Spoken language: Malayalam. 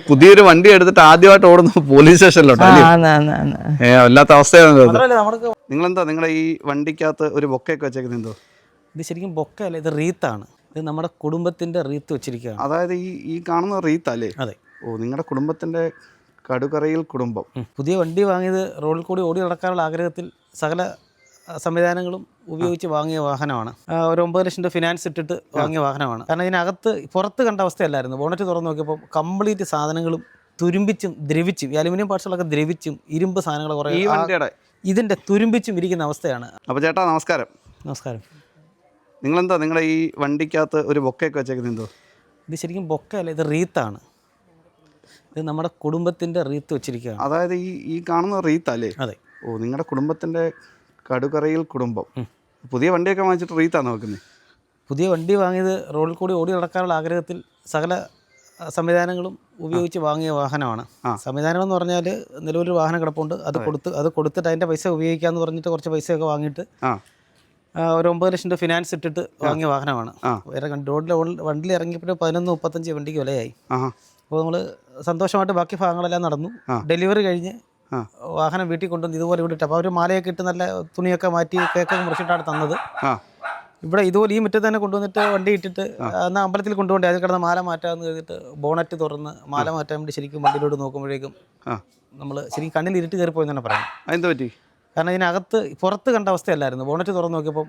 പുതിയൊരു വണ്ടി എടുത്തിട്ട് ആദ്യമായിട്ട് ഓടുന്നു പോലീസ് സ്റ്റേഷനിലോട്ടോ വല്ലാത്ത അവസ്ഥയാണ്. നിങ്ങളെന്താ നിങ്ങളുടെ ഈ വണ്ടിക്കകത്ത് ഒരു ബൊക്കയൊക്കെ വെച്ചേക്കുന്നത് എന്തോ? ഇത് ശരിക്കും ബൊക്കയല്ല, ഇത് റീത്താണ്. ഇത് നമ്മുടെ കുടുംബത്തിൻ്റെ റീത്ത് വെച്ചിരിക്കുകയാണ്. അതായത് ഈ കാണുന്ന റീത്തല്ലേ? അതെ. ഓ, നിങ്ങളുടെ കുടുംബത്തിൻ്റെ കടുകറയിൽ കുടുംബം. പുതിയ വണ്ടി വാങ്ങിയത് റോഡിൽ കൂടി ഓടി നടക്കാനുള്ള ആഗ്രഹത്തിൽ സകല സംവിധാനങ്ങളും ഉപയോഗിച്ച് വാങ്ങിയ വാഹനമാണ്. ഒരു 9 ലക്ഷം രൂപ ഫിനാൻസ് ഇട്ടിട്ട് വാങ്ങിയ വാഹനമാണ്. കാരണം ഇതിനകത്ത് പുറത്ത് കണ്ട അവസ്ഥയല്ലായിരുന്നു. ബോണറ്റ് തുറന്ന് നോക്കിയപ്പോൾ കംപ്ലീറ്റ് സാധനങ്ങളും തുരുമ്പിച്ചും ദ്രവിച്ചും, ഈ അലുമിനിയം പാർട്സുകളൊക്കെ ദ്രവിച്ചും, ഇരുമ്പ് സാധനങ്ങൾ കുറേ ഈ വണ്ടിയുടെ ഇതിൻ്റെ തുരുമ്പിച്ചും ഇരിക്കുന്ന അവസ്ഥയാണ്. അപ്പോൾ ചേട്ടാ നമസ്കാരം. നമസ്കാരം. നിങ്ങളെന്താ നിങ്ങളുടെ ഈ വണ്ടിക്കകത്ത് ഒരു ബൊക്കയൊക്കെ വെച്ചേക്കുന്നത് എന്തോ? ഇത് ശരിക്കും ബൊക്കയല്ല, ഇത് റീത്താണ്. ഇത് നമ്മുടെ കുടുംബത്തിൻ്റെ റീത്ത് വെച്ചിരിക്കുകയാണ്. അതായത് ഈ കാണുന്ന റീത്തല്ലേ? അതെ. ഓ, നിങ്ങളുടെ കുടുംബത്തിൻ്റെ കടുകറയിൽ കുടുംബം. പുതിയ വണ്ടിയൊക്കെ വാങ്ങിച്ചിട്ട് റീത്താണ് നോക്കുന്നത്? പുതിയ വണ്ടി വാങ്ങിയത് റോഡിൽ കൂടി ഓടി നടക്കാനുള്ള ആഗ്രഹത്തിൽ സകല സംവിധാനങ്ങളും ഉപയോഗിച്ച് വാങ്ങിയ വാഹനമാണ്. സംവിധാനം എന്ന് പറഞ്ഞാൽ നിലവിലൊരു വാഹനം കിടപ്പുണ്ട്, അത് കൊടുത്തിട്ട് അതിൻ്റെ പൈസ ഉപയോഗിക്കാമെന്ന് പറഞ്ഞിട്ട് കുറച്ച് പൈസയൊക്കെ വാങ്ങിയിട്ട് ഒരു 9 ലക്ഷം രൂപ ഫിനാൻസ് ഇട്ടിട്ട് വാങ്ങിയ വാഹനമാണ്. റോഡിൽ വണ്ടിയിൽ ഇറങ്ങിയപ്പോൾ 11:35 വണ്ടിക്ക് വിലയായി. അപ്പോൾ നമ്മൾ സന്തോഷമായിട്ട് ബാക്കി ഭാഗങ്ങളെല്ലാം നടന്നു. ഡെലിവറി കഴിഞ്ഞ് വാഹനം വീട്ടിൽ കൊണ്ടുവന്ന് ഇതുപോലെ ഇവിടെ ഇട്ട്, അപ്പോൾ അവർ മാലയൊക്കെ ഇട്ട് നല്ല തുണിയൊക്കെ മാറ്റി കേക്കൊക്കെ മുറിച്ചിട്ടാണ് തന്നത്. ഇവിടെ ഇതുപോലെ ഈ മുറ്റത്ത് തന്നെ കൊണ്ടുവന്നിട്ട് വണ്ടി ഇട്ടിട്ട് എന്നാൽ അമ്പലത്തിൽ കൊണ്ടുപോകണ്ടേ, അതിൽ കിടന്ന് മാല മാറ്റാമെന്ന് കരുതിയിട്ട് ബോണറ്റ് തുറന്ന് മാല മാറ്റാൻ വേണ്ടി ശരിക്കും വണ്ടിയിലോട്ട് നോക്കുമ്പോഴേക്കും നമ്മൾ ശരിക്കും കണ്ണിൽ ഇരുട്ട് കയറിപ്പോയെന്ന് തന്നെ പറയാം. അതെന്ത് പറ്റി? കാരണം ഇതിനകത്ത് പുറത്ത് കണ്ട അവസ്ഥയല്ലായിരുന്നു. ബോണറ്റ് തുറന്ന് നോക്കിയപ്പോൾ